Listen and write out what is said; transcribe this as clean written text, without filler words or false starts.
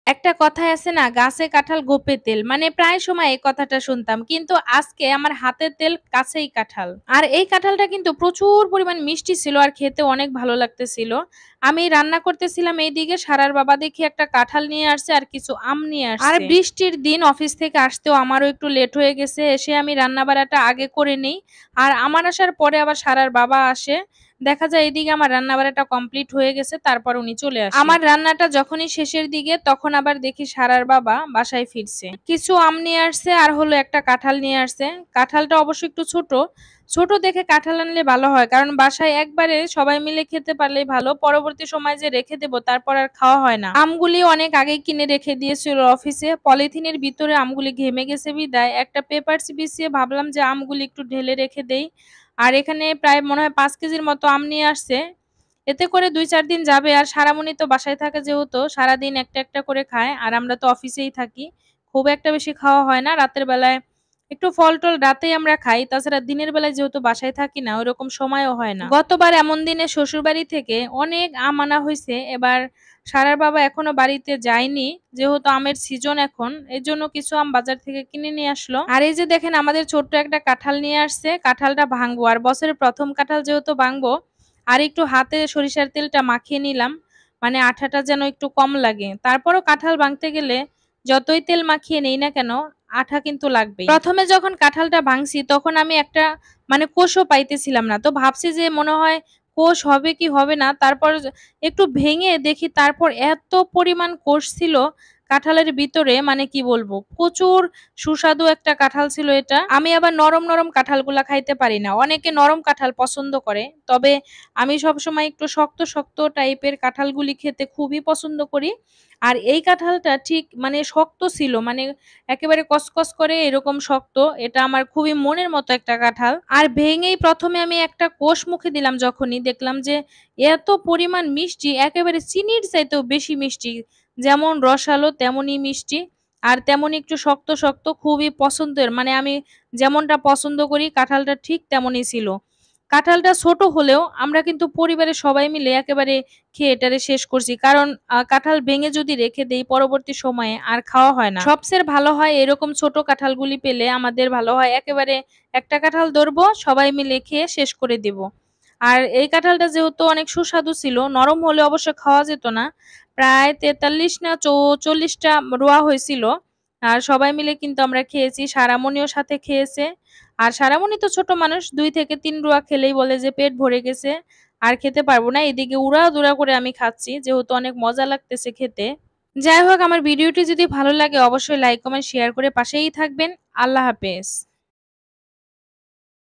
একটা কথায় আছে না, গাছে কাঁঠাল গোপে তেল, মানে প্রায় সময় এই কথাটা শুনতাম, কিন্তু আজকে আমার হাতের তেল কাছেই কাঁঠাল। আর এই কাঁঠালটা কিন্তু প্রচুর পরিমাণ মিষ্টি ছিল আর খেতে অনেক ভালো লাগতেছিল। আমি রান্না করতেছিলাম, এইদিকে সারার বাবা দেখি একটা কাঁঠাল নিয়ে আসছে আর কিছু আম নিয়ে আসছে। আর বৃষ্টির দিন অফিস থেকে আসতেও আমারও একটু লেট হয়ে গেছে, এসে আমি রান্না বাড়াটা আগে করে নিই। আর আমার আসার পরে আবার সারার বাবা আসে। দেখা যায় এদিকে আমার রান্না বাড়াটা কমপ্লিট হয়ে গেছে, তারপর উনি চলে আসে। আমার রান্নাটা যখনই শেষের দিকে তখন আবার দেখি সারার বাবা বাসায় ফিরছে, কিছু আম নিয়ে আসছে আর হলো একটা কাঁঠাল নিয়ে আসছে। কাঁঠালটা অবশ্য একটু ছোট, ছোট দেখে কাঁঠাল আনলে ভালো হয়, কারণ বাসায় একবারে সবাই মিলে খেতে পারলেই ভালো, পরবর্তী সময় যে রেখে দেবো তারপর আর খাওয়া হয় না। আমগুলি অনেক আগে কিনে রেখে দিয়েছিল অফিসে, পলিথিনের ভিতরে আমগুলি ঘেমে গেছে বিদায় একটা পেপারস বিছিয়ে ভাবলাম যে আমগুলি একটু ঢেলে রেখে দেই। আর এখানে প্রায় মনে হয় 5 কেজির মতো আম নিয়ে আসছে, এতে করে 2-4 দিন যাবে। আর সারামণি তো বাসায় থাকে, যেহেতু সারাদিন একটা একটা করে খায়, আর আমরা তো অফিসেই থাকি, খুব একটা বেশি খাওয়া হয় না। রাতের বেলায় একটু ফল টল রাতেই আমরা খাই, তাছাড়া দিনের বেলায় যেহেতু বাসায় থাকি না ওইরকম সময়ও হয় না। গতবার এমন দিনে শ্বশুর বাড়ি থেকে অনেক আম আনা হয়েছে, এবার সারার বাবা এখনো বাড়িতে যায়নি, যেহেতু আমের সিজন এখন, এর জন্য কিছু আম বাজার থেকে কিনে নিয়ে আসলো। আর এই যে দেখেন আমাদের ছোট্ট একটা কাঁঠাল নিয়ে আসছে, কাঁঠালটা ভাঙবো, আর বছরের প্রথম কাঁঠাল যেহেতু ভাঙবো, আর একটু হাতে সরিষার তেলটা মাখিয়ে নিলাম, মানে আঠাটা যেন একটু কম লাগে। তারপরও কাঁঠাল ভাঙতে গেলে যতই তেল মাখিয়ে নেই না কেন, আঠা কিন্তু লাগবেই। প্রথমে যখন কাঁঠালটা ভাঙছি তখন আমি একটা মানে কোষও পাইতেছিলাম না, তো ভাবছি যে মনে হয় কোষ হবে কি হবে না, তারপর একটু ভেঙে দেখি, তারপর এত পরিমাণ কোষ ছিল কাঁঠালের ভিতরে, মানে কি বলবো, প্রচুর সুস্বাদু একটা কাঁঠাল ছিল এটা। আমি আবার নরম নরম কাঁঠালগুলা খাইতে পারি না, অনেকে নরম কাঁঠাল পছন্দ করে, তবে আমি সবসময় একটু শক্ত শক্ত টাইপের কাঁঠালগুলি খেতে খুবই পছন্দ করি। আর এই কাঁঠালটা ঠিক মানে শক্ত ছিল, মানে একেবারে কসকস করে এরকম শক্ত, এটা আমার খুবই মনের মতো একটা কাঁঠাল। আর ভেঙেই প্রথমে আমি একটা কোষ মুখে দিলাম, যখনই দেখলাম যে এত পরিমাণ মিষ্টি, একেবারে চিনির চাইতেও বেশি মিষ্টি, যেমন রসালো তেমনই মিষ্টি, আর তেমনই একটু শক্ত শক্ত, খুবই পছন্দের, মানে আমি যেমনটা পছন্দ করি কাঁঠালটা ঠিক তেমনই ছিল। কাঁঠালটা ছোট হলেও আমরা কিন্তু পরিবারের সবাই মিলে একেবারে খেয়ে এটারে শেষ করছি, কারণ কাঁঠাল ভেঙে যদি রেখে দেই পরবর্তী সময়ে আর খাওয়া হয় না। সবচেয়ে ভালো হয় এরকম ছোট কাঁঠালগুলি পেলে আমাদের ভালো হয়, একেবারে একটা কাঁঠাল ধরবো সবাই মিলে খেয়ে শেষ করে দিব। আর এই কাঁঠালটা যেহেতু অনেক সুস্বাদু ছিল, নরম হলে অবশ্য খাওয়া যেত না, প্রায় 43 না 40টা রোয়া হয়েছিল। আর সবাই মিলে কিন্তু আমরা খেয়েছি, সারামণিও সাথে খেয়েছে। আর সারামণি তো ছোট মানুষ, 2 থেকে 3 রোয়া খেলেই বলে যে পেট ভরে গেছে, আর খেতে পারবো না। এদিকে উড়াধুরা করে আমি খাচ্ছি, যেহেতু অনেক মজা লাগতেছে খেতে। যাই হোক, আমার ভিডিওটি যদি ভালো লাগে অবশ্যই লাইক কমেন্ট শেয়ার করে পাশেই থাকবেন। আল্লাহ হাফেজ।